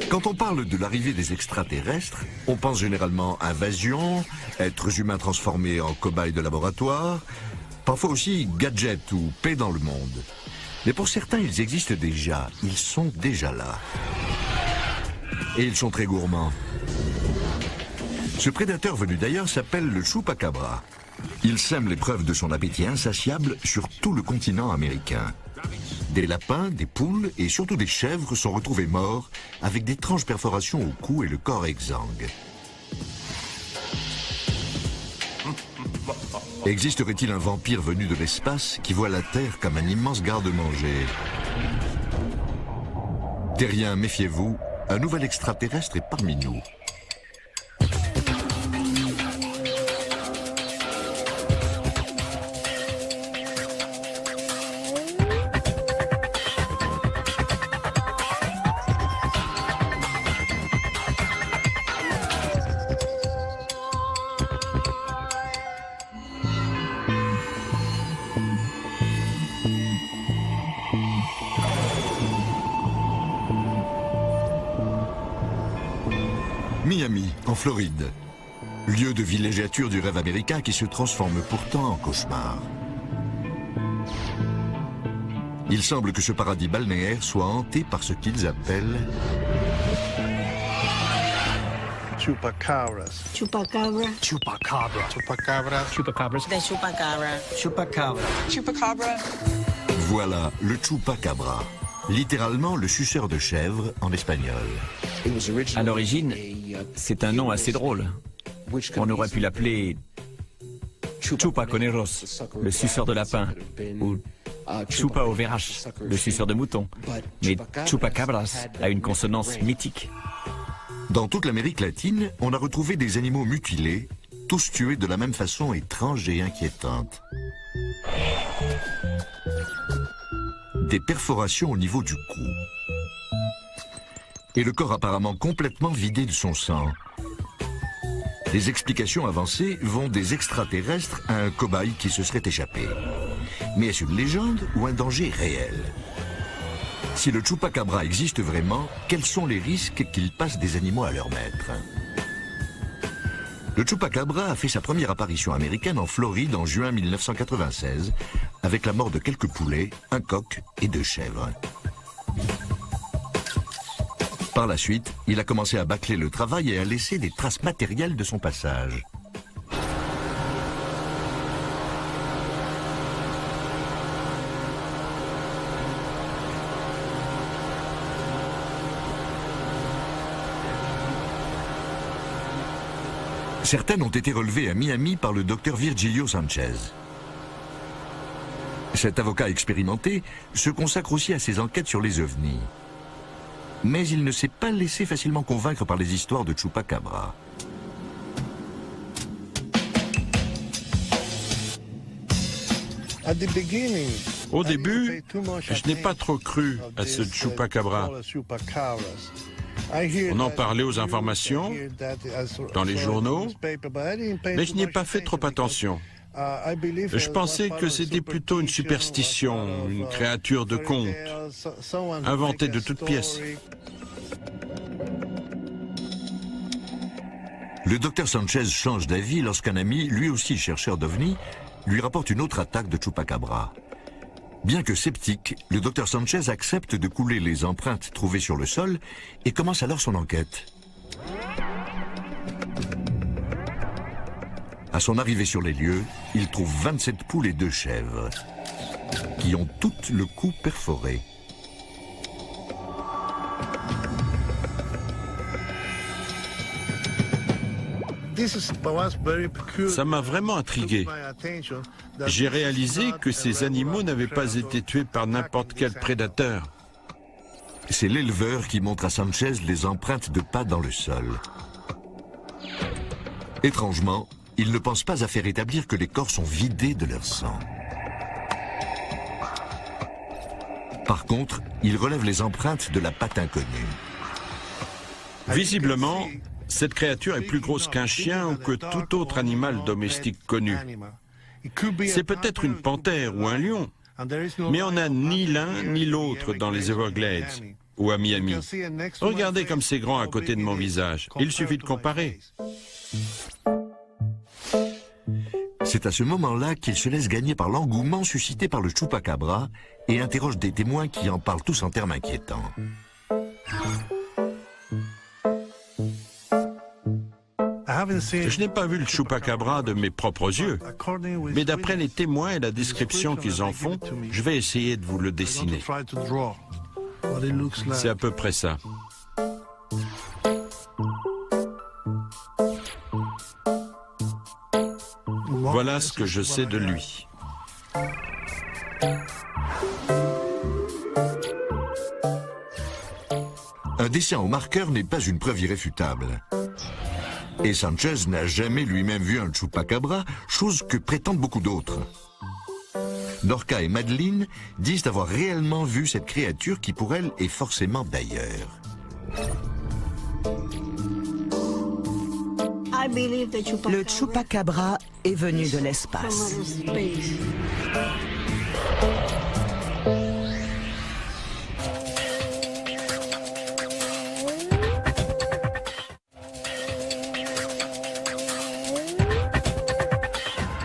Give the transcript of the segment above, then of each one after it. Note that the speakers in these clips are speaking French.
Quand on parle de l'arrivée des extraterrestres, on pense généralement invasion, êtres humains transformés en cobayes de laboratoire, parfois aussi gadgets ou paix dans le monde. Mais pour certains, ils existent déjà, ils sont déjà là. Et ils sont très gourmands. Ce prédateur venu d'ailleurs s'appelle le chupacabra. Il sème les preuves de son appétit insatiable sur tout le continent américain. Des lapins, des poules et surtout des chèvres sont retrouvés morts avec d'étranges perforations au cou et le corps exsangue. Existerait-il un vampire venu de l'espace qui voit la Terre comme un immense garde-manger? Terriens, méfiez-vous, un nouvel extraterrestre est parmi nous. Miami, en Floride. Lieu de villégiature du rêve américain qui se transforme pourtant en cauchemar. Il semble que ce paradis balnéaire soit hanté par ce qu'ils appellent... Chupacabras. Chupacabra. Chupacabra. Chupacabra. Chupacabras. The chupacabra. Chupacabra. Chupacabra. Voilà, le chupacabra. Littéralement le suceur de chèvre en espagnol. À l'origine, c'est un nom assez drôle. On aurait pu l'appeler Chupaconeros, le suceur de lapin, ou Chupa Overash, le suceur de mouton. Mais Chupacabras a une consonance mythique. Dans toute l'Amérique latine, on a retrouvé des animaux mutilés, tous tués de la même façon étrange et inquiétante. Des perforations au niveau du cou. Et le corps apparemment complètement vidé de son sang. Les explications avancées vont des extraterrestres à un cobaye qui se serait échappé. Mais est-ce une légende ou un danger réel? Si le chupacabra existe vraiment, quels sont les risques qu'il passe des animaux à leur maître? Le chupacabra a fait sa première apparition américaine en Floride en juin 1996, avec la mort de quelques poulets, un coq et 2 chèvres. Par la suite, il a commencé à bâcler le travail et à laisser des traces matérielles de son passage. Certaines ont été relevées à Miami par le docteur Virgilio Sanchez. Cet avocat expérimenté se consacre aussi à ses enquêtes sur les ovnis. Mais il ne s'est pas laissé facilement convaincre par les histoires de chupacabra. Au début, je n'ai pas trop cru à ce chupacabra. On en parlait aux informations, dans les journaux, mais je n'y ai pas fait trop attention. Je pensais que c'était plutôt une superstition, une créature de conte, inventée de toutes pièces. Le docteur Sanchez change d'avis lorsqu'un ami, lui aussi chercheur d'ovnis, lui rapporte une autre attaque de chupacabra. Bien que sceptique, le docteur Sanchez accepte de couler les empreintes trouvées sur le sol et commence alors son enquête. À son arrivée sur les lieux, il trouve 27 poules et 2 chèvres, qui ont toutes le cou perforé. Ça m'a vraiment intrigué. J'ai réalisé que ces animaux n'avaient pas été tués par n'importe quel prédateur. C'est l'éleveur qui montre à Sanchez les empreintes de pas dans le sol. Étrangement, il ne pense pas à faire établir que les corps sont vidés de leur sang. Par contre, il relève les empreintes de la patte inconnue. Visiblement, cette créature est plus grosse qu'un chien ou que tout autre animal domestique connu. C'est peut-être une panthère ou un lion, mais on n'a ni l'un ni l'autre dans les Everglades. ou à Miami. Regardez comme c'est grand à côté de mon visage. Il suffit de comparer. C'est à ce moment-là qu'il se laisse gagner par l'engouement suscité par le chupacabra et interroge des témoins qui en parlent tous en termes inquiétants. Je n'ai pas vu le chupacabra de mes propres yeux, mais d'après les témoins et la description qu'ils en font, je vais essayer de vous le dessiner. C'est à peu près ça. Voilà ce que je sais de lui. Un dessin au marqueur n'est pas une preuve irréfutable. Et Sanchez n'a jamais lui-même vu un chupacabra, chose que prétendent beaucoup d'autres. Norca et Madeleine disent avoir réellement vu cette créature qui pour elles est forcément d'ailleurs. Le chupacabra est venu de l'espace.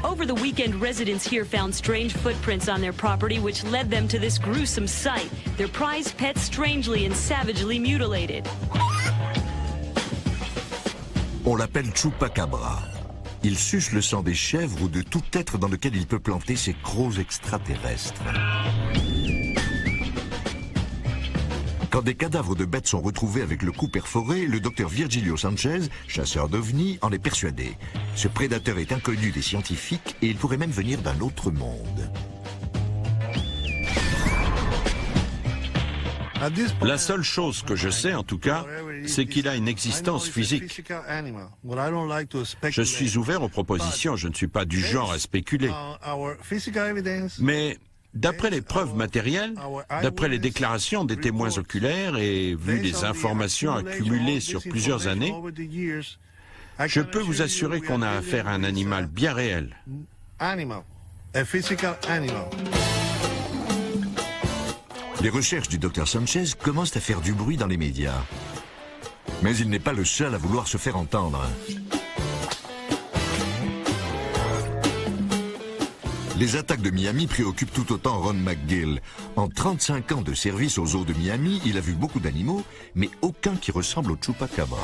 Over the weekend, residents here found strange footprints on their property, which led them to this gruesome sight. Their prized pet strangely and savagely mutilated. On l'appelle chupacabra. Il suce le sang des chèvres ou de tout être dans lequel il peut planter ses crocs extraterrestres. Quand des cadavres de bêtes sont retrouvés avec le cou perforé, le docteur Virgilio Sanchez, chasseur d'ovnis, en est persuadé. Ce prédateur est inconnu des scientifiques et il pourrait même venir d'un autre monde. La seule chose que je sais, en tout cas, c'est qu'il a une existence physique. Je suis ouvert aux propositions, je ne suis pas du genre à spéculer. Mais d'après les preuves matérielles, d'après les déclarations des témoins oculaires et vu les informations accumulées sur plusieurs années, je peux vous assurer qu'on a affaire à un animal bien réel. Les recherches du docteur Sanchez commencent à faire du bruit dans les médias. Mais il n'est pas le seul à vouloir se faire entendre. Les attaques de Miami préoccupent tout autant Ron McGill. En 35 ans de service aux zoos de Miami, il a vu beaucoup d'animaux, mais aucun qui ressemble au chupacabra.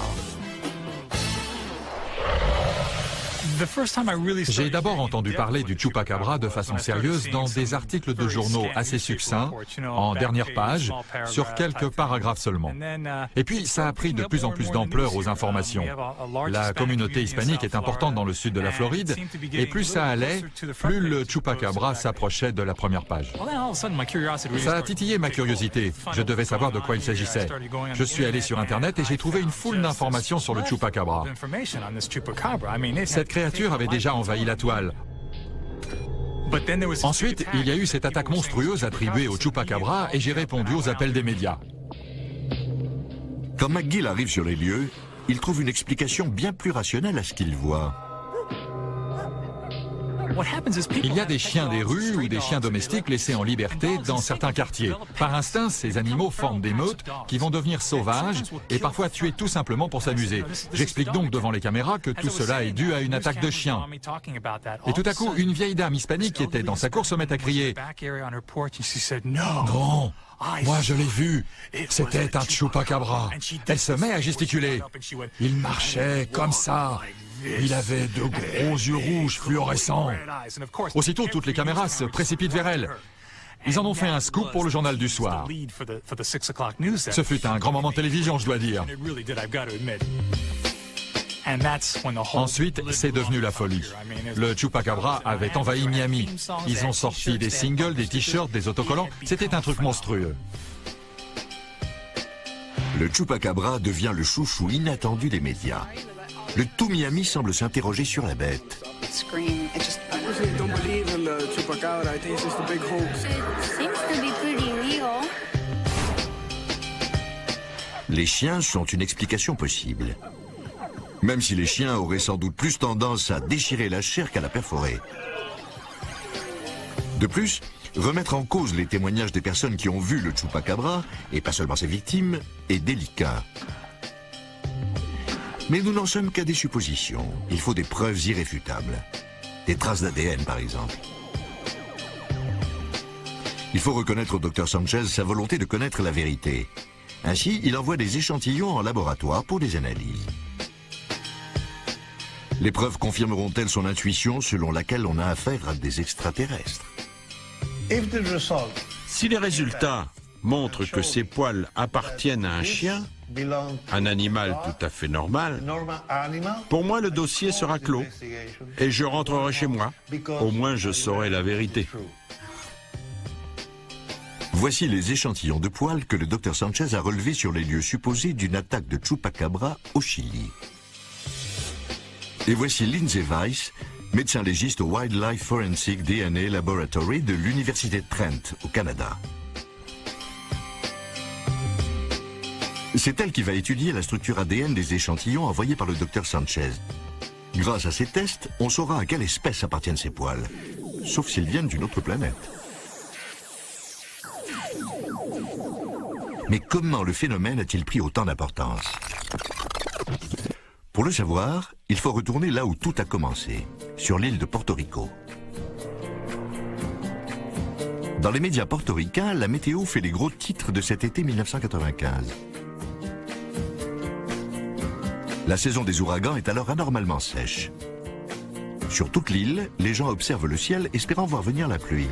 J'ai d'abord entendu parler du chupacabra de façon sérieuse dans des articles de journaux assez succincts, en dernière page, sur quelques paragraphes seulement. Et puis, ça a pris de plus en plus d'ampleur aux informations. La communauté hispanique est importante dans le sud de la Floride, et plus ça allait, plus le chupacabra s'approchait de la première page. Ça a titillé ma curiosité. Je devais savoir de quoi il s'agissait. Je suis allé sur Internet et j'ai trouvé une foule d'informations sur le chupacabra. Cette créature avait déjà envahi la toile. Ensuite, il y a eu cette attaque monstrueuse attribuée au chupacabra et j'ai répondu aux appels des médias. Quand McGill arrive sur les lieux, il trouve une explication bien plus rationnelle à ce qu'il voit. Il y a des chiens des rues ou des chiens domestiques laissés en liberté dans certains quartiers. Par instinct, ces animaux forment des meutes qui vont devenir sauvages et parfois tuer tout simplement pour s'amuser. J'explique donc devant les caméras que tout cela est dû à une attaque de chiens. Et tout à coup, une vieille dame hispanique qui était dans sa cour se met à crier « Non, moi je l'ai vu, c'était un chupacabra. » Elle se met à gesticuler. Il marchait comme ça. Il avait de gros yeux rouges fluorescents. Aussitôt, toutes les caméras se précipitent vers elle. Ils en ont fait un scoop pour le journal du soir. Ce fut un grand moment de télévision, je dois dire. Ensuite, c'est devenu la folie. Le chupacabra avait envahi Miami. Ils ont sorti des singles, des t-shirts, des autocollants. C'était un truc monstrueux. Le chupacabra devient le chouchou inattendu des médias. Le tout Miami semble s'interroger sur la bête. Les chiens sont une explication possible. Même si les chiens auraient sans doute plus tendance à déchirer la chair qu'à la perforer. De plus, Remettre en cause les témoignages des personnes qui ont vu le chupacabra, et pas seulement ses victimes, est délicat. Mais nous n'en sommes qu'à des suppositions. Il faut des preuves irréfutables. Des traces d'ADN, par exemple. Il faut reconnaître au Dr Sanchez sa volonté de connaître la vérité. Ainsi, il envoie des échantillons en laboratoire pour des analyses. Les preuves confirmeront-elles son intuition selon laquelle on a affaire à des extraterrestres? Si les résultats montrent que ces poils appartiennent à un chien, un animal tout à fait normal, pour moi le dossier sera clos et je rentrerai chez moi. Au moins je saurai la vérité. Voici les échantillons de poils que le Dr Sanchez a relevés sur les lieux supposés d'une attaque de chupacabra au Chili. Et voici Lindsay Weiss, médecin légiste au Wildlife Forensic DNA Laboratory de l'Université de Trent, au Canada. C'est elle qui va étudier la structure ADN des échantillons envoyés par le Dr Sanchez. Grâce à ces tests, on saura à quelle espèce appartiennent ces poils, sauf s'ils viennent d'une autre planète. Mais comment le phénomène a-t-il pris autant d'importance? Pour le savoir, il faut retourner là où tout a commencé, sur l'île de Porto Rico. Dans les médias portoricains, la météo fait les gros titres de cet été 1995. La saison des ouragans est alors anormalement sèche. Sur toute l'île, les gens observent le ciel espérant voir venir la pluie.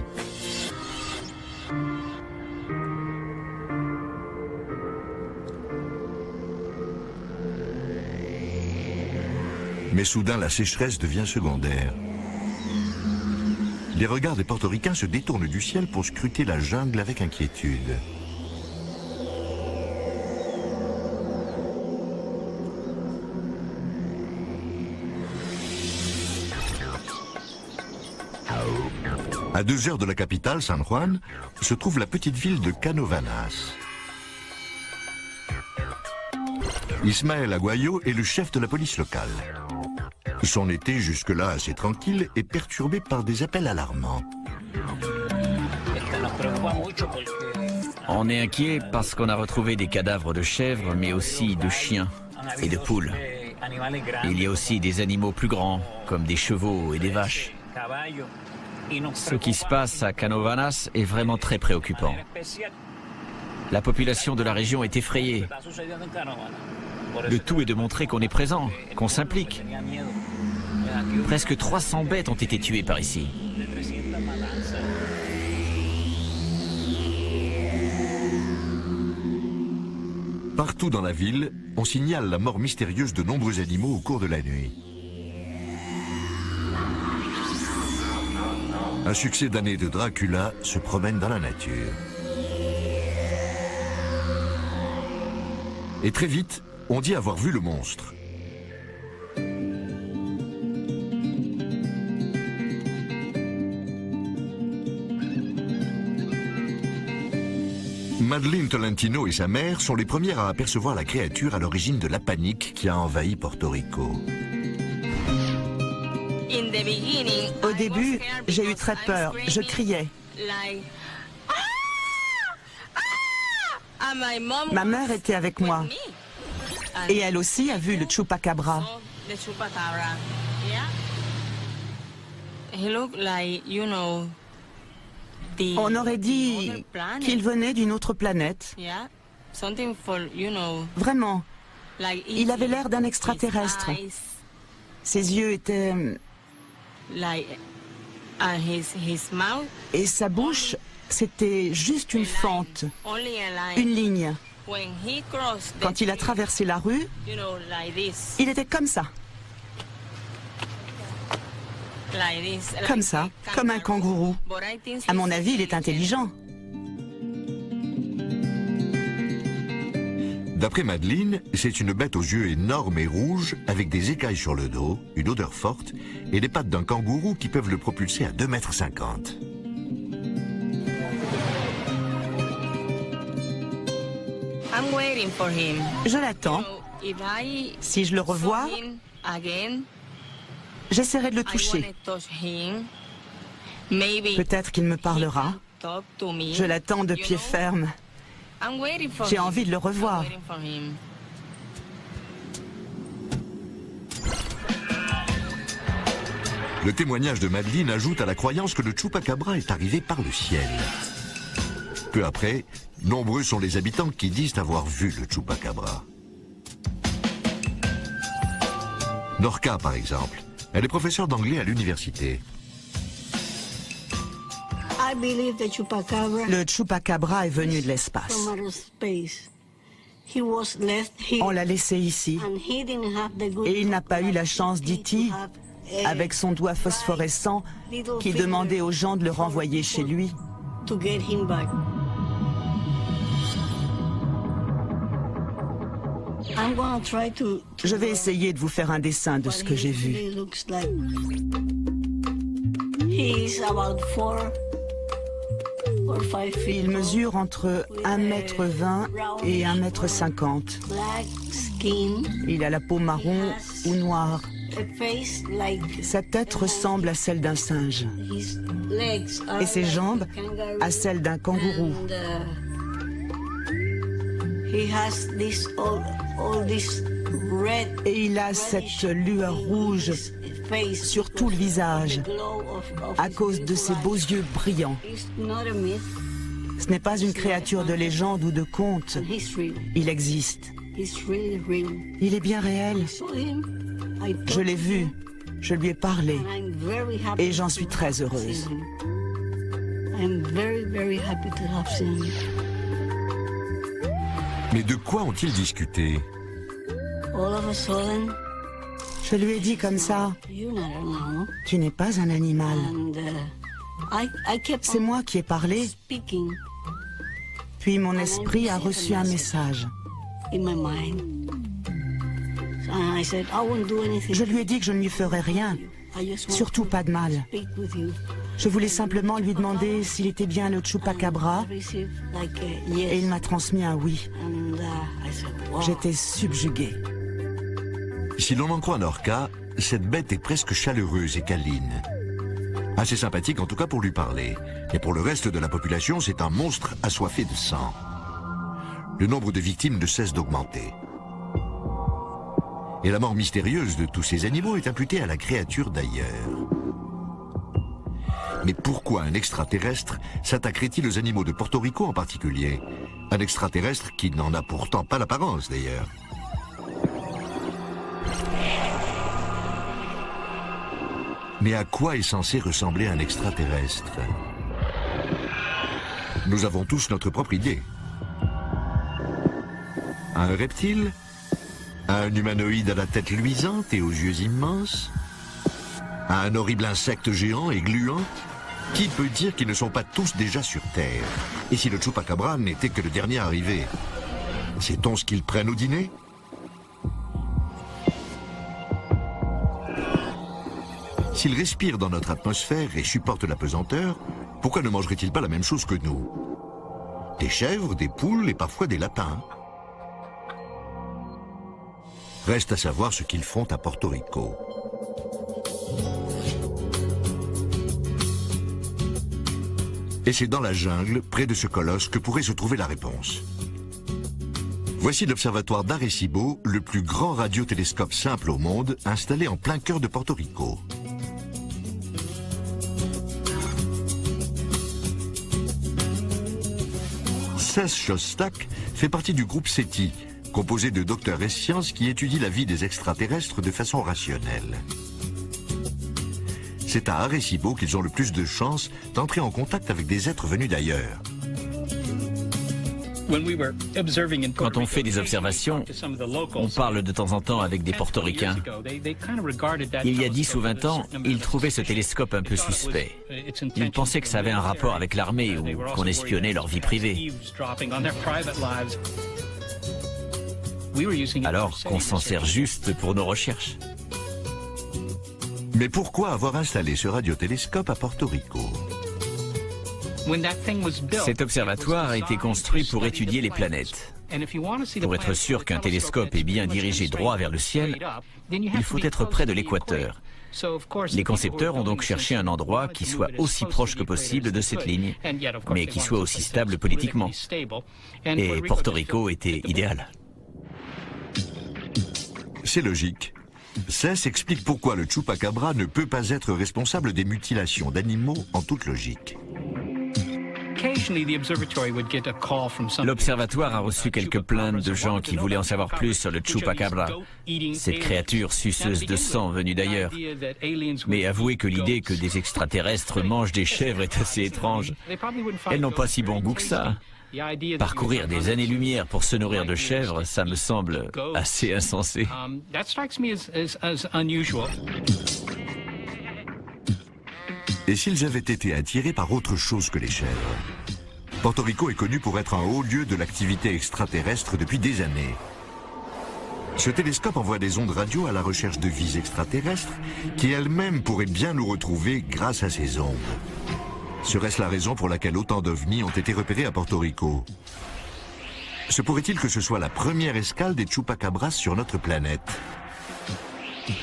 Mais soudain, la sécheresse devient secondaire. Les regards des portoricains se détournent du ciel pour scruter la jungle avec inquiétude. À 2 heures de la capitale, San Juan, se trouve la petite ville de Canovanas. Ismael Aguayo est le chef de la police locale. Son été, jusque-là assez tranquille, est perturbé par des appels alarmants. On est inquiet parce qu'on a retrouvé des cadavres de chèvres, mais aussi de chiens et de poules. Il y a aussi des animaux plus grands, comme des chevaux et des vaches. Ce qui se passe à Canovanas est vraiment très préoccupant. La population de la région est effrayée. Le tout est de montrer qu'on est présent, qu'on s'implique. Presque 300 bêtes ont été tuées par ici. Partout dans la ville, on signale la mort mystérieuse de nombreux animaux au cours de la nuit. Un succès d'année de Dracula se promène dans la nature. Et très vite, on dit avoir vu le monstre. Madeleine Tolentino et sa mère sont les premières à apercevoir la créature à l'origine de la panique qui a envahi Porto Rico. Au début, j'ai eu très peur. Je criais. Ma mère était avec moi. Et elle aussi a vu le chupacabra. On aurait dit qu'il venait d'une autre planète. Vraiment. Il avait l'air d'un extraterrestre. Ses yeux étaient... Et sa bouche, c'était juste une fente, une ligne. Quand il a traversé la rue, il était comme ça. Comme ça, comme un kangourou. À mon avis, il est intelligent. D'après Madeleine, c'est une bête aux yeux énormes et rouges, avec des écailles sur le dos, une odeur forte, et les pattes d'un kangourou qui peuvent le propulser à 2,50 m. Je l'attends. Si je le revois, j'essaierai de le toucher. Peut-être qu'il me parlera. Je l'attends de pied ferme. J'ai envie de le revoir. Le témoignage de Madeline ajoute à la croyance que le Chupacabra est arrivé par le ciel. Peu après, nombreux sont les habitants qui disent avoir vu le Chupacabra. Norca, par exemple. Elle est professeure d'anglais à l'université. Le Chupacabra est venu de l'espace. On l'a laissé ici. Et il n'a pas eu la chance, dit-il, avec son doigt phosphorescent, qui demandait aux gens de le renvoyer chez lui. Je vais essayer de vous faire un dessin de ce que j'ai vu. Il mesure entre 1,20 m et 1,50 m. Il a la peau marron ou noire. Sa tête ressemble à celle d'un singe. Et ses jambes à celles d'un kangourou. Et il a cette lueur rouge sur tout le visage, à cause de ses beaux yeux brillants. Ce n'est pas une créature de légende ou de conte. Il existe. Il est bien réel. Je l'ai vu, je lui ai parlé, et j'en suis très heureuse. Mais de quoi ont-ils discuté? Je lui ai dit comme ça, tu n'es pas un animal. C'est moi qui ai parlé. Puis mon esprit a reçu un message. Je lui ai dit que je ne lui ferais rien, surtout pas de mal. Je voulais simplement lui demander s'il était bien le Chupacabra, et il m'a transmis un oui. J'étais subjuguée. Si l'on en croit Norca, cette bête est presque chaleureuse et câline. Assez sympathique en tout cas pour lui parler. Et pour le reste de la population, c'est un monstre assoiffé de sang. Le nombre de victimes ne cesse d'augmenter. Et la mort mystérieuse de tous ces animaux est imputée à la créature d'ailleurs. Mais pourquoi un extraterrestre s'attaquerait-il aux animaux de Porto Rico en particulier? Un extraterrestre qui n'en a pourtant pas l'apparence d'ailleurs. Mais à quoi est censé ressembler un extraterrestre? Nous avons tous notre propre idée. Un reptile? Un humanoïde à la tête luisante et aux yeux immenses? Un horrible insecte géant et gluant? Qui peut dire qu'ils ne sont pas tous déjà sur Terre? Et si le Chupacabra n'était que le dernier arrivé? Sait-on ce qu'ils prennent au dîner? S'ils respirent dans notre atmosphère et supportent la pesanteur, pourquoi ne mangeraient-ils pas la même chose que nous? Des chèvres, des poules et parfois des lapins. Reste à savoir ce qu'ils font à Porto Rico. Et c'est dans la jungle, près de ce colosse, que pourrait se trouver la réponse. Voici l'observatoire d'Arecibo, le plus grand radiotélescope simple au monde, installé en plein cœur de Porto Rico. Cés Shostak fait partie du groupe SETI, composé de docteurs et sciences qui étudient la vie des extraterrestres de façon rationnelle. C'est à Arecibo qu'ils ont le plus de chances d'entrer en contact avec des êtres venus d'ailleurs. Quand on fait des observations, on parle de temps en temps avec des portoricains. Il y a 10 ou 20 ans, ils trouvaient ce télescope un peu suspect. Ils pensaient que ça avait un rapport avec l'armée ou qu'on espionnait leur vie privée. Alors qu'on s'en sert juste pour nos recherches. Mais pourquoi avoir installé ce radiotélescope à Porto Rico? Cet observatoire a été construit pour étudier les planètes. Pour être sûr qu'un télescope est bien dirigé droit vers le ciel, il faut être près de l'équateur. Les concepteurs ont donc cherché un endroit qui soit aussi proche que possible de cette ligne, mais qui soit aussi stable politiquement. Et Porto Rico était idéal. C'est logique. Ça s'explique pourquoi le Chupacabra ne peut pas être responsable des mutilations d'animaux en toute logique. L'observatoire a reçu quelques plaintes de gens qui voulaient en savoir plus sur le Chupacabra, cette créature suceuse de sang venue d'ailleurs. Mais avouez que l'idée que des extraterrestres mangent des chèvres est assez étrange. Elles n'ont pas si bon goût que ça. Parcourir des années-lumière pour se nourrir de chèvres, ça me semble assez insensé. Et s'ils avaient été attirés par autre chose que les chèvres? Porto Rico est connu pour être un haut lieu de l'activité extraterrestre depuis des années. Ce télescope envoie des ondes radio à la recherche de vies extraterrestres qui elles-mêmes pourraient bien nous retrouver grâce à ces ondes. Serait-ce la raison pour laquelle autant d'ovnis ont été repérés à Porto Rico? Se pourrait-il que ce soit la première escale des Chupacabras sur notre planète?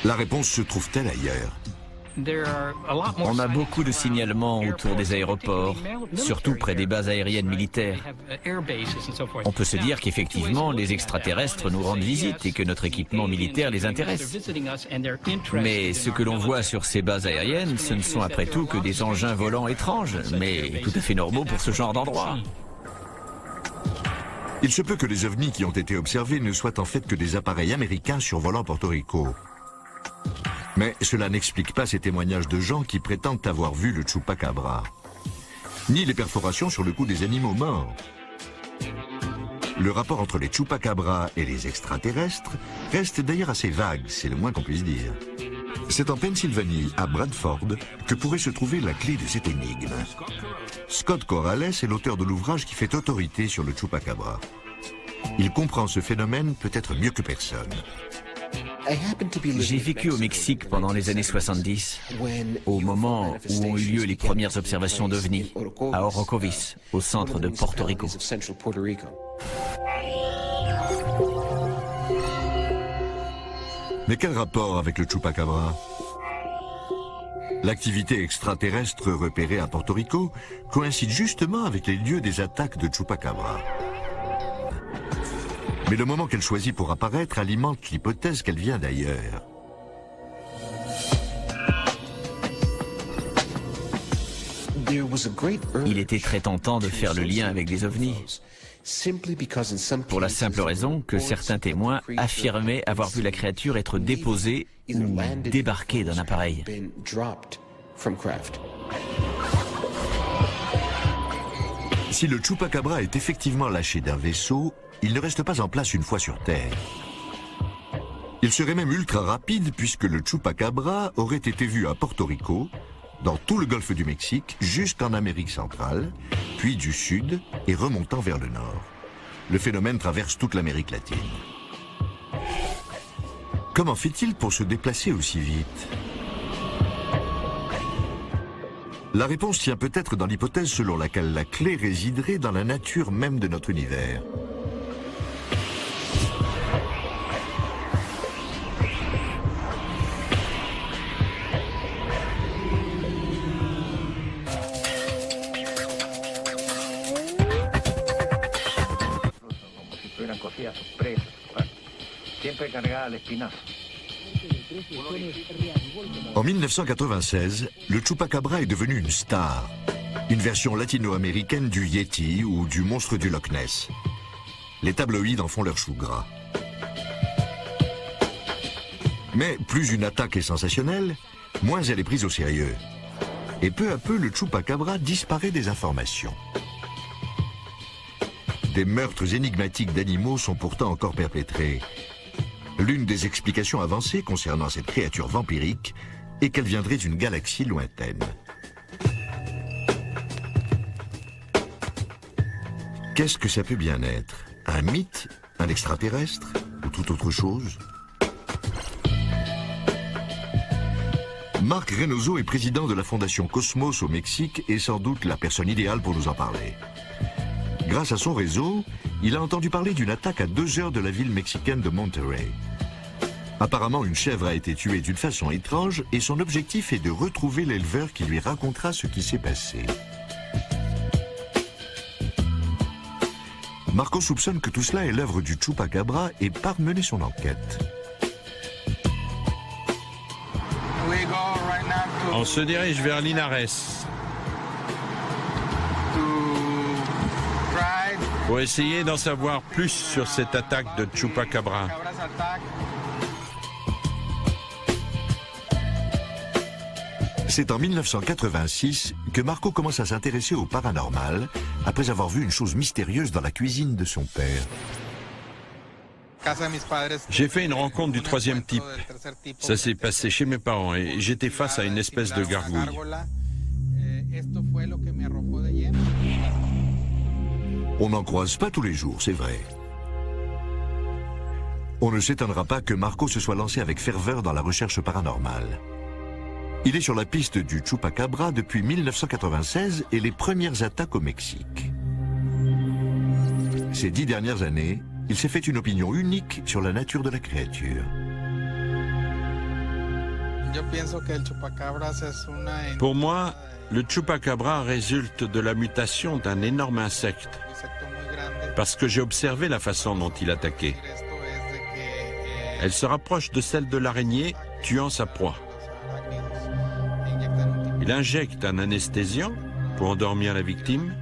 La réponse se trouve-t-elle ailleurs? On a beaucoup de signalements autour des aéroports, surtout près des bases aériennes militaires. On peut se dire qu'effectivement, les extraterrestres nous rendent visite et que notre équipement militaire les intéresse. Mais ce que l'on voit sur ces bases aériennes, ce ne sont après tout que des engins volants étranges, mais tout à fait normaux pour ce genre d'endroit. Il se peut que les ovnis qui ont été observés ne soient en fait que des appareils américains survolant Porto Rico. Mais cela n'explique pas ces témoignages de gens qui prétendent avoir vu le Chupacabra, ni les perforations sur le cou des animaux morts. Le rapport entre les Chupacabras et les extraterrestres reste d'ailleurs assez vague, c'est le moins qu'on puisse dire. C'est en Pennsylvanie, à Bradford, que pourrait se trouver la clé de cette énigme. Scott Corrales est l'auteur de l'ouvrage qui fait autorité sur le Chupacabra. Il comprend ce phénomène peut-être mieux que personne. J'ai vécu au Mexique pendant les années 70, au moment où ont eu lieu les premières observations d'OVNI, à Orocovis, au centre de Porto Rico. Mais quel rapport avec le Chupacabra? L'activité extraterrestre repérée à Porto Rico coïncide justement avec les lieux des attaques de Chupacabra. Mais le moment qu'elle choisit pour apparaître alimente l'hypothèse qu'elle vient d'ailleurs. Il était très tentant de faire le lien avec des ovnis, pour la simple raison que certains témoins affirmaient avoir vu la créature être déposée ou débarquée d'un appareil. Si le Chupacabra est effectivement lâché d'un vaisseau, il ne reste pas en place une fois sur Terre. Il serait même ultra rapide puisque le Chupacabra aurait été vu à Porto Rico, dans tout le golfe du Mexique, jusqu'en Amérique centrale, puis du sud et remontant vers le nord. Le phénomène traverse toute l'Amérique latine. Comment fait-il pour se déplacer aussi vite? La réponse tient peut-être dans l'hypothèse selon laquelle la clé résiderait dans la nature même de notre univers. En 1996, le Chupacabra est devenu une star, une version latino-américaine du Yeti ou du monstre du Loch Ness. Les tabloïds en font leur chou gras. Mais plus une attaque est sensationnelle, moins elle est prise au sérieux. Et peu à peu, le Chupacabra disparaît des informations. Des meurtres énigmatiques d'animaux sont pourtant encore perpétrés. L'une des explications avancées concernant cette créature vampirique est qu'elle viendrait d'une galaxie lointaine. Qu'est-ce que ça peut bien être? Un mythe? Un extraterrestre? Ou toute autre chose? Marc Reynoso est président de la Fondation Cosmos au Mexique et sans doute la personne idéale pour nous en parler. Grâce à son réseau, il a entendu parler d'une attaque à 2 heures de la ville mexicaine de Monterrey. Apparemment, une chèvre a été tuée d'une façon étrange et son objectif est de retrouver l'éleveur qui lui racontera ce qui s'est passé. Marco soupçonne que tout cela est l'œuvre du Chupacabra et part mener son enquête. On se dirige vers Linares pour essayer d'en savoir plus sur cette attaque de Chupacabra. C'est en 1986 que Marco commence à s'intéresser au paranormal après avoir vu une chose mystérieuse dans la cuisine de son père. J'ai fait une rencontre du troisième type. Ça s'est passé chez mes parents et j'étais face à une espèce de gargouille. On n'en croise pas tous les jours, c'est vrai. On ne s'étonnera pas que Marco se soit lancé avec ferveur dans la recherche paranormale. Il est sur la piste du Chupacabra depuis 1996 et les premières attaques au Mexique. Ces 10 dernières années, il s'est fait une opinion unique sur la nature de la créature. Pour moi, le Chupacabra résulte de la mutation d'un énorme insecte, parce que j'ai observé la façon dont il attaquait. Elle se rapproche de celle de l'araignée, tuant sa proie. Il injecte un anesthésiant pour endormir la victime,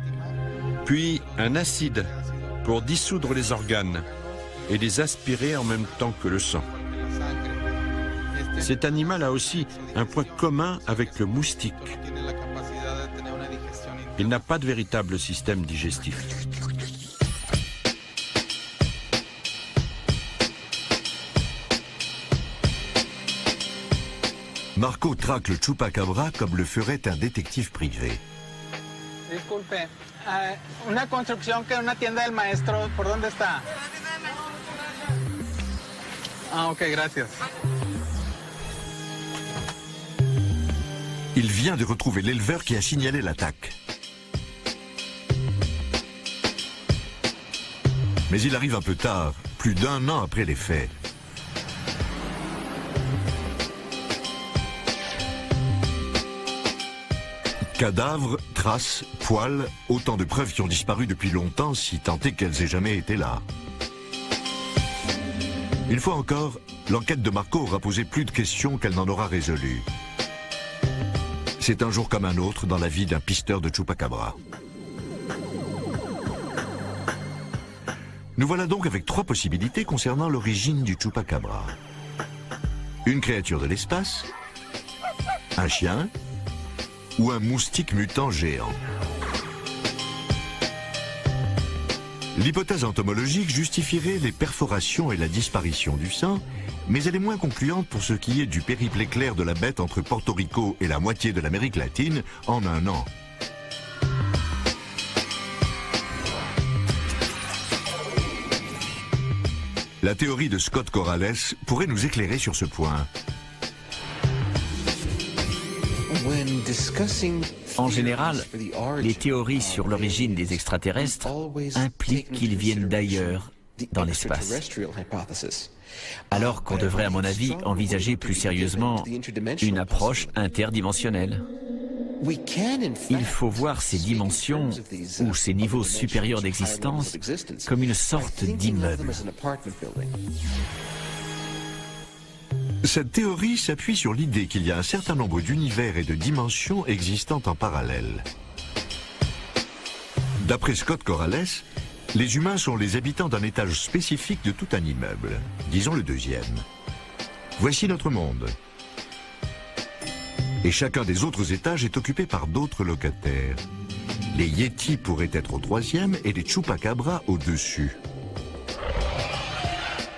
puis un acide pour dissoudre les organes et les aspirer en même temps que le sang. Cet animal a aussi un point commun avec le moustique. Il n'a pas de véritable système digestif. Marco traque le Chupacabra comme le ferait un détective privé. Disculpe, una construcción que una tienda del maestro, ¿por dónde está? Ah, ok, gracias. Il vient de retrouver l'éleveur qui a signalé l'attaque. Mais il arrive un peu tard, plus d'1 an après les faits. Cadavres, traces, poils, autant de preuves qui ont disparu depuis longtemps, si tant est qu'elles aient jamais été là. Une fois encore, l'enquête de Marco aura posé plus de questions qu'elle n'en aura résolues. C'est un jour comme un autre dans la vie d'un pisteur de Chupacabra. Nous voilà donc avec 3 possibilités concernant l'origine du Chupacabra. Une créature de l'espace, un chien ou un moustique mutant géant. L'hypothèse entomologique justifierait les perforations et la disparition du sang, mais elle est moins concluante pour ce qui est du périple éclair de la bête entre Porto Rico et la moitié de l'Amérique latine en 1 an. La théorie de Scott Corrales pourrait nous éclairer sur ce point. En général, les théories sur l'origine des extraterrestres impliquent qu'ils viennent d'ailleurs, dans l'espace. Alors qu'on devrait, à mon avis, envisager plus sérieusement une approche interdimensionnelle. Il faut voir ces dimensions ou ces niveaux supérieurs d'existence comme une sorte d'immeuble. Cette théorie s'appuie sur l'idée qu'il y a un certain nombre d'univers et de dimensions existant en parallèle. D'après Scott Corrales, les humains sont les habitants d'un étage spécifique de tout un immeuble, disons le 2e. Voici notre monde. Et chacun des autres étages est occupé par d'autres locataires. Les Yétis pourraient être au 3e et les Chupacabras au-dessus.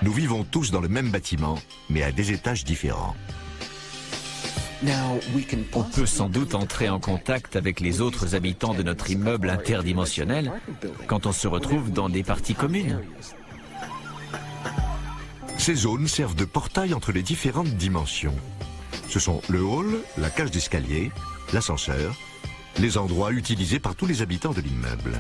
Nous vivons tous dans le même bâtiment, mais à des étages différents. On peut sans doute entrer en contact avec les autres habitants de notre immeuble interdimensionnel quand on se retrouve dans des parties communes. Ces zones servent de portail entre les différentes dimensions. Ce sont le hall, la cage d'escalier, l'ascenseur, les endroits utilisés par tous les habitants de l'immeuble.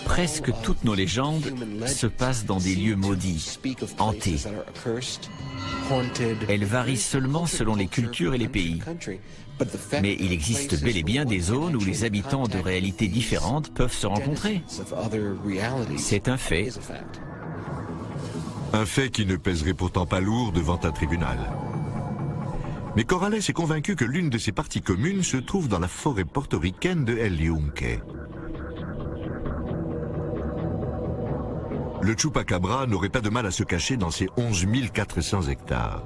Presque toutes nos légendes se passent dans des lieux maudits, hantés. Elles varient seulement selon les cultures et les pays. Mais il existe bel et bien des zones où les habitants de réalités différentes peuvent se rencontrer. C'est un fait. Un fait qui ne pèserait pourtant pas lourd devant un tribunal. Mais Corrales est convaincu que l'une de ces parties communes se trouve dans la forêt portoricaine de El Yunque. Le Chupacabra n'aurait pas de mal à se cacher dans ses 11 400 hectares.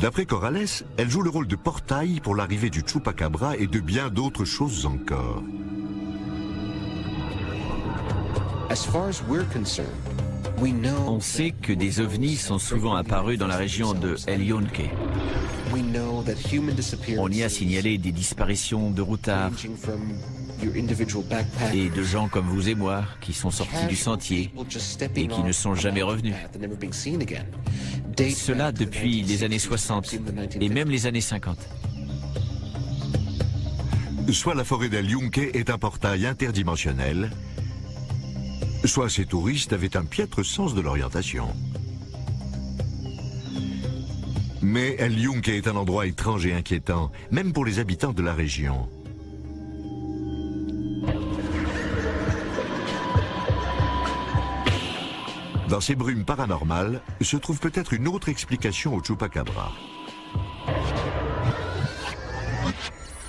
D'après Corrales, elle joue le rôle de portail pour l'arrivée du Chupacabra et de bien d'autres choses encore. On sait que des ovnis sont souvent apparus dans la région de El Yunque. On y a signalé des disparitions de routards et de gens comme vous et moi qui sont sortis du sentier et qui ne sont jamais revenus. Cela depuis les années 60 et même les années 50. Soit la forêt d'El Yunque est un portail interdimensionnel, soit ces touristes avaient un piètre sens de l'orientation. Mais El Yunque est un endroit étrange et inquiétant, même pour les habitants de la région. Dans ces brumes paranormales se trouve peut-être une autre explication au Chupacabra.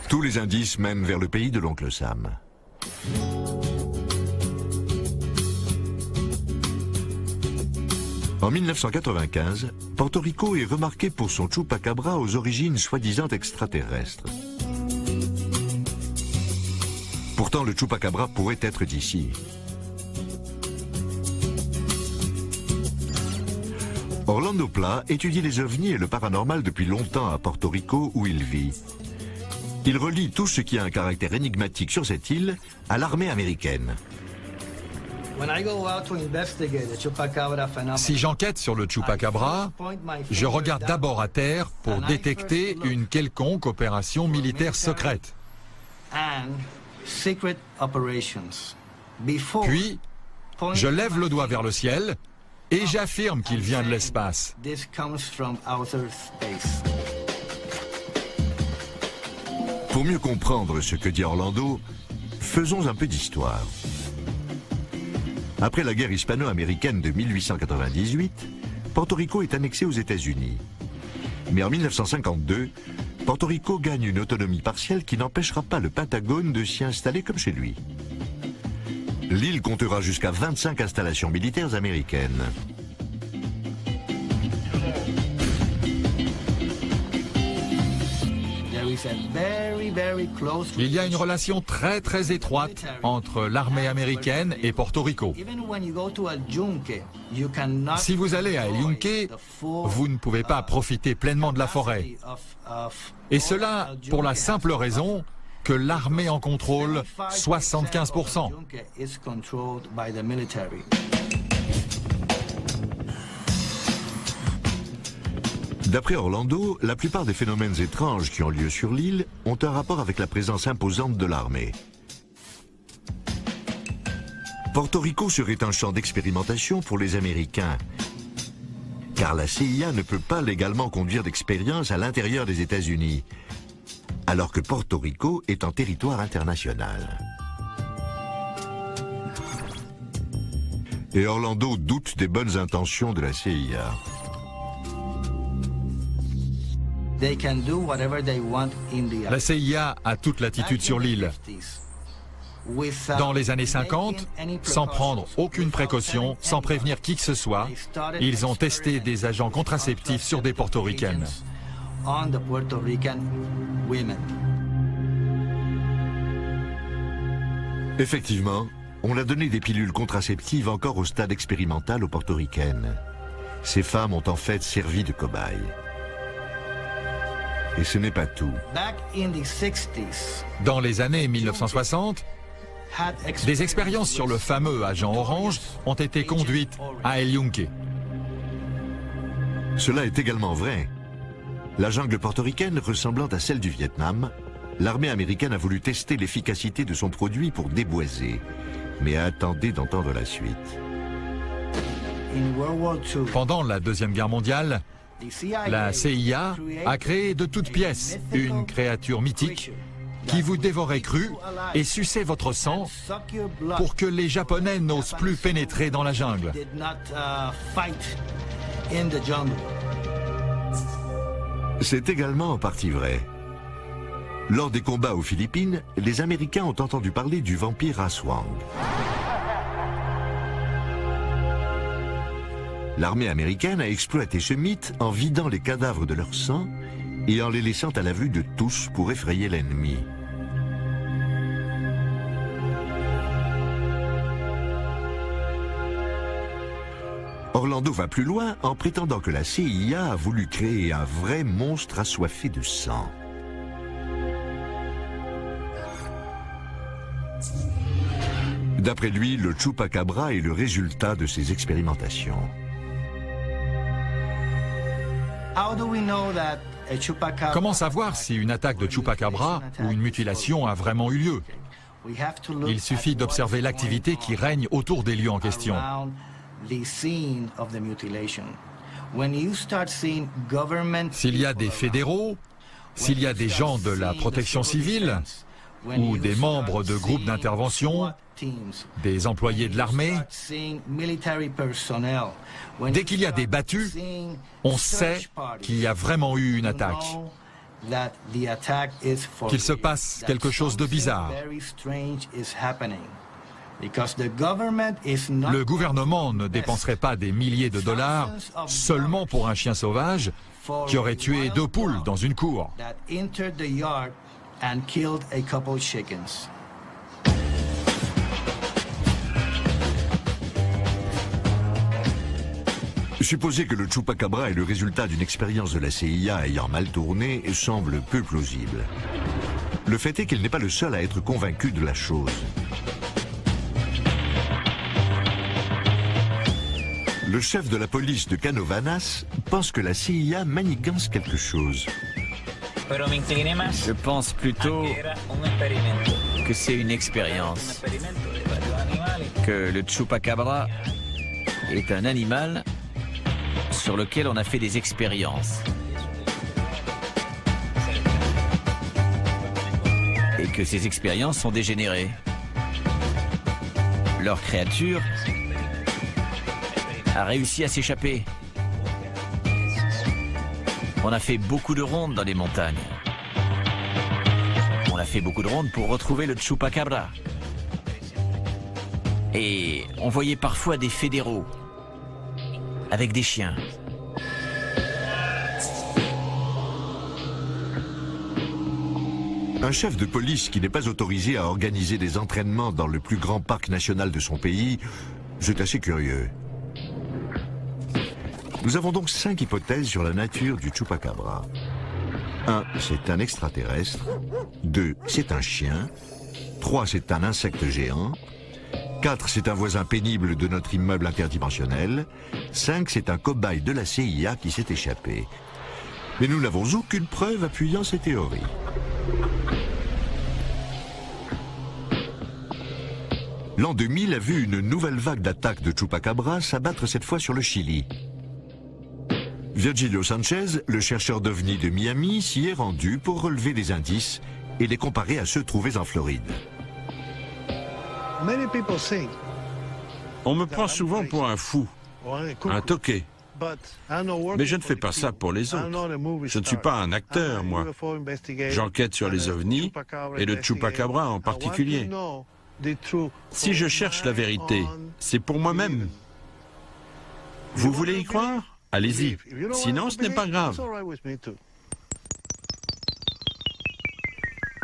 Tous les indices mènent vers le pays de l'oncle Sam. En 1995, Porto Rico est remarqué pour son Chupacabra aux origines soi-disant extraterrestres. Pourtant, le Chupacabra pourrait être d'ici. Orlando Pla étudie les ovnis et le paranormal depuis longtemps à Porto Rico où il vit. Il relie tout ce qui a un caractère énigmatique sur cette île à l'armée américaine. Si j'enquête sur le Chupacabra, je regarde d'abord à terre pour détecter une quelconque opération militaire secrète. Puis, je lève le doigt vers le ciel et j'affirme qu'il vient de l'espace. Pour mieux comprendre ce que dit Orlando, faisons un peu d'histoire. Après la guerre hispano-américaine de 1898, Porto Rico est annexé aux États-Unis. Mais en 1952, Porto Rico gagne une autonomie partielle qui n'empêchera pas le Pentagone de s'y installer comme chez lui. L'île comptera jusqu'à 25 installations militaires américaines. Il y a une relation très très étroite entre l'armée américaine et Porto Rico. Si vous allez à El Yunque, vous ne pouvez pas profiter pleinement de la forêt. Et cela pour la simple raison que l'armée en contrôle 75%. D'après Orlando, la plupart des phénomènes étranges qui ont lieu sur l'île ont un rapport avec la présence imposante de l'armée. Porto Rico serait un champ d'expérimentation pour les Américains, car la CIA ne peut pas légalement conduire d'expérience à l'intérieur des États-Unis, alors que Porto Rico est en territoire international. Et Orlando doute des bonnes intentions de la CIA. La CIA a toute latitude sur l'île. Dans les années 50, sans prendre aucune précaution, sans prévenir qui que ce soit, ils ont testé des agents contraceptifs sur des portoricaines. Effectivement, on a donné des pilules contraceptives encore au stade expérimental aux portoricaines. Ces femmes ont en fait servi de cobayes. Et ce n'est pas tout. Dans les années 1960, des expériences sur le fameux agent orange ont été conduites à El Yunque. Cela est également vrai. La jungle portoricaine ressemblant à celle du Vietnam l'armée américaine a voulu tester l'efficacité de son produit pour déboiser. Mais attendez d'entendre la suite. Pendant la Deuxième Guerre mondiale, la CIA a créé de toutes pièces une créature mythique qui vous dévorait cru et suçait votre sang pour que les Japonais n'osent plus pénétrer dans la jungle. C'est également en partie vrai. Lors des combats aux Philippines, les Américains ont entendu parler du vampire Aswang. L'armée américaine a exploité ce mythe en vidant les cadavres de leur sang et en les laissant à la vue de tous pour effrayer l'ennemi. Orlando va plus loin en prétendant que la CIA a voulu créer un vrai monstre assoiffé de sang. D'après lui, le Chupacabra est le résultat de ses expérimentations. Comment savoir si une attaque de Chupacabra ou une mutilation a vraiment eu lieu? Il suffit d'observer l'activité qui règne autour des lieux en question. S'il y a des fédéraux, s'il y a des gens de la protection civile, ou des membres de groupes d'intervention, des employés de l'armée, dès qu'il y a des battus, on sait qu'il y a vraiment eu une attaque, qu'il se passe quelque chose de bizarre. Le gouvernement ne dépenserait pas des milliers de dollars seulement pour un chien sauvage qui aurait tué 2 poules dans une cour. Supposer que le Chupacabra est le résultat d'une expérience de la CIA ayant mal tourné semble peu plausible. Le fait est qu'il n'est pas le seul à être convaincu de la chose. Le chef de la police de Canovanas pense que la CIA manigance quelque chose. Je pense plutôt que c'est une expérience, que le Chupacabra est un animal sur lequel on a fait des expériences. Et que ces expériences sont dégénérées. Leur créature a réussi à s'échapper. On a fait beaucoup de rondes dans les montagnes. On a fait beaucoup de rondes pour retrouver le Chupacabra. Et on voyait parfois des fédéraux avec des chiens. Un chef de police qui n'est pas autorisé à organiser des entraînements dans le plus grand parc national de son pays, c'est assez curieux. Nous avons donc 5 hypothèses sur la nature du Chupacabra. 1. C'est un extraterrestre. 2. C'est un chien. 3. C'est un insecte géant. 4. C'est un voisin pénible de notre immeuble interdimensionnel. 5. C'est un cobaye de la CIA qui s'est échappé. Mais nous n'avons aucune preuve appuyant ces théories. L'an 2000 a vu une nouvelle vague d'attaques de Chupacabra s'abattre cette fois sur le Chili. Virgilio Sanchez, le chercheur d'OVNI de Miami, s'y est rendu pour relever des indices et les comparer à ceux trouvés en Floride. On me prend souvent pour un fou, un toqué. Mais je ne fais pas ça pour les autres. Je ne suis pas un acteur, moi. J'enquête sur les ovnis et le Chupacabra en particulier. Si je cherche la vérité, c'est pour moi-même. Vous voulez y croire? Allez-y. Sinon, ce n'est pas grave.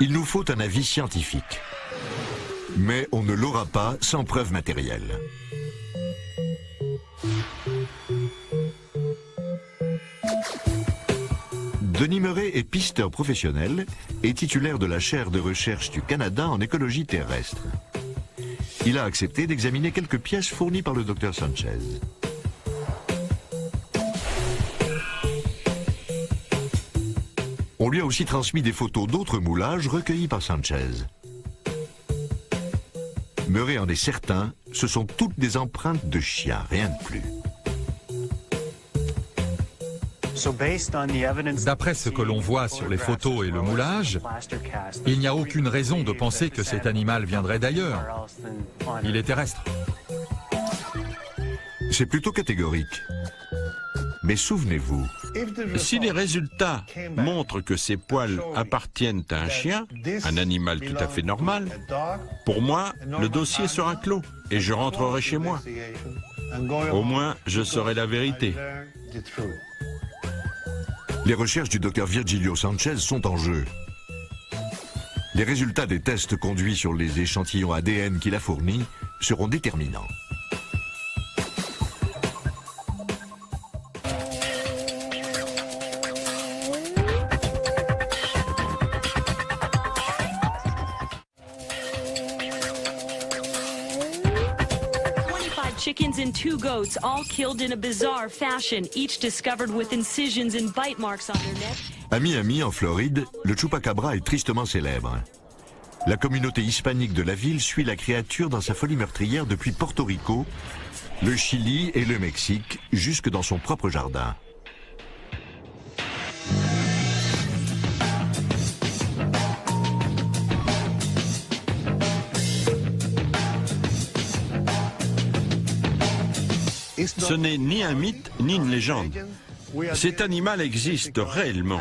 Il nous faut un avis scientifique. Mais on ne l'aura pas sans preuve matérielle. Denis Murray est pisteur professionnel et titulaire de la chaire de recherche du Canada en écologie terrestre. Il a accepté d'examiner quelques pièces fournies par le docteur Sanchez. On lui a aussi transmis des photos d'autres moulages recueillis par Sanchez. Murray en est certain, ce sont toutes des empreintes de chiens, rien de plus. D'après ce que l'on voit sur les photos et le moulage, il n'y a aucune raison de penser que cet animal viendrait d'ailleurs. Il est terrestre. C'est plutôt catégorique. Mais souvenez-vous, si les résultats montrent que ces poils appartiennent à un chien, un animal tout à fait normal, pour moi, le dossier sera clos et je rentrerai chez moi. Au moins, je saurai la vérité. les recherches du docteur Virgilio Sanchez sont en jeu. Les résultats des tests conduits sur les échantillons ADN qu'il a fournis seront déterminants. Chickens and 2 goats, all killed in a bizarre fashion, each discovered with incisions and bite marks on their neck. À Miami, en Floride, le chupacabra est tristement célèbre. La communauté hispanique de la ville suit la créature dans sa folie meurtrière depuis Porto Rico, le Chili et le Mexique, jusque dans son propre jardin. Ce n'est ni un mythe ni une légende. Cet animal existe réellement.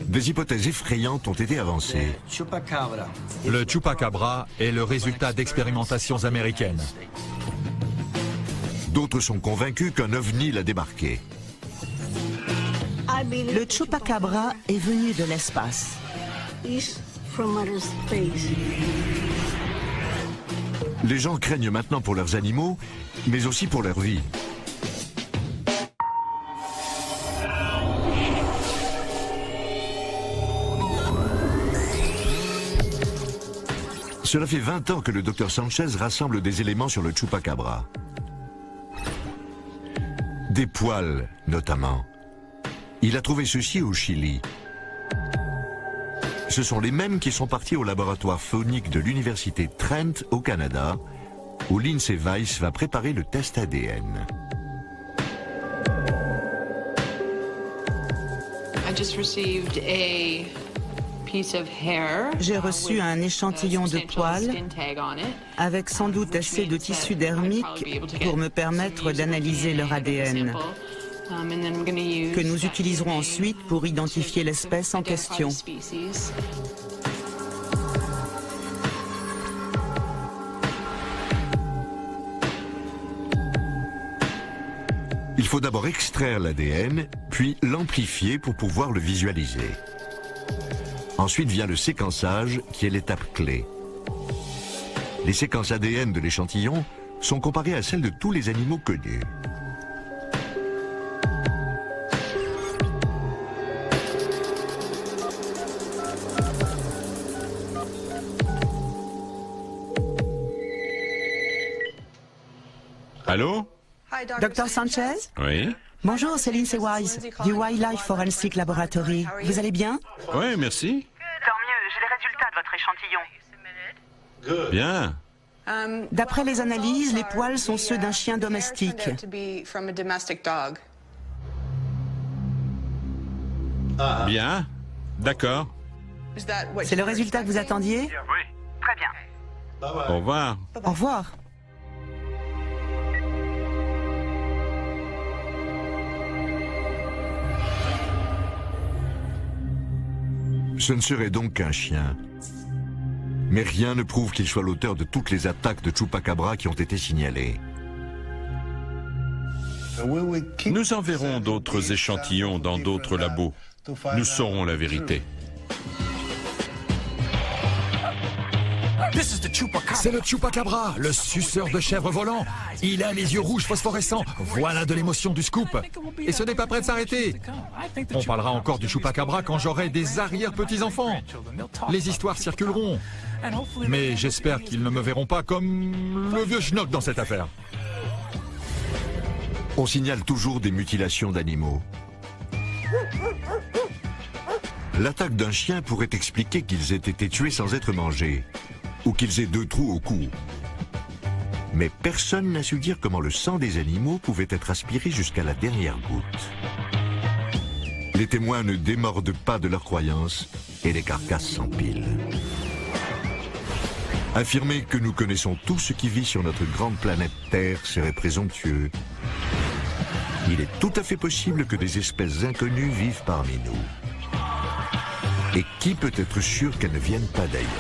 Des hypothèses effrayantes ont été avancées. Le chupacabra est le résultat d'expérimentations américaines. D'autres sont convaincus qu'un ovni l'a débarqué. Le chupacabra est venu de l'espace. Les gens craignent maintenant pour leurs animaux, mais aussi pour leur vie. Cela fait 20 ans que le docteur Sanchez rassemble des éléments sur le chupacabra. Des poils, notamment. Il a trouvé ceci au Chili. Ce sont les mêmes qui sont partis au laboratoire phonique de l'université Trent au Canada, où Lindsay Weiss va préparer le test ADN. J'ai reçu un échantillon de poils avec sans doute assez de tissu dermique pour me permettre d'analyser leur ADN, que nous utiliserons ensuite pour identifier l'espèce en question. Il faut d'abord extraire l'ADN, puis l'amplifier pour pouvoir le visualiser. Ensuite vient le séquençage, qui est l'étape clé. Les séquences ADN de l'échantillon sont comparées à celles de tous les animaux connus. Allô? Docteur Sanchez? Oui? Bonjour, c'est Lindsay Weiss, du Wildlife Forensic Laboratory. Vous allez bien? Oui, merci. Tant mieux, j'ai les résultats de votre échantillon. Bien. D'après les analyses, les poils sont ceux d'un chien domestique. Bien. D'accord. C'est le résultat que vous attendiez? Oui, très bien. Au revoir. Au revoir. Ce ne serait donc qu'un chien. Mais rien ne prouve qu'il soit l'auteur de toutes les attaques de chupacabra qui ont été signalées. Nous enverrons d'autres échantillons dans d'autres labos. Nous saurons la vérité. C'est le chupacabra, le suceur de chèvre volant. Il a les yeux rouges phosphorescents. Voilà de l'émotion du scoop. Et ce n'est pas prêt de s'arrêter. On parlera encore du chupacabra quand j'aurai des arrière-petits-enfants. Les histoires circuleront. Mais j'espère qu'ils ne me verront pas comme le vieux schnock dans cette affaire. On signale toujours des mutilations d'animaux. L'attaque d'un chien pourrait expliquer qu'ils aient été tués sans être mangés, ou qu'ils aient 2 trous au cou. Mais personne n'a su dire comment le sang des animaux pouvait être aspiré jusqu'à la dernière goutte. Les témoins ne démordent pas de leurs croyances et les carcasses s'empilent. Affirmer que nous connaissons tout ce qui vit sur notre grande planète Terre serait présomptueux. Il est tout à fait possible que des espèces inconnues vivent parmi nous. Et qui peut être sûr qu'elles ne viennent pas d'ailleurs?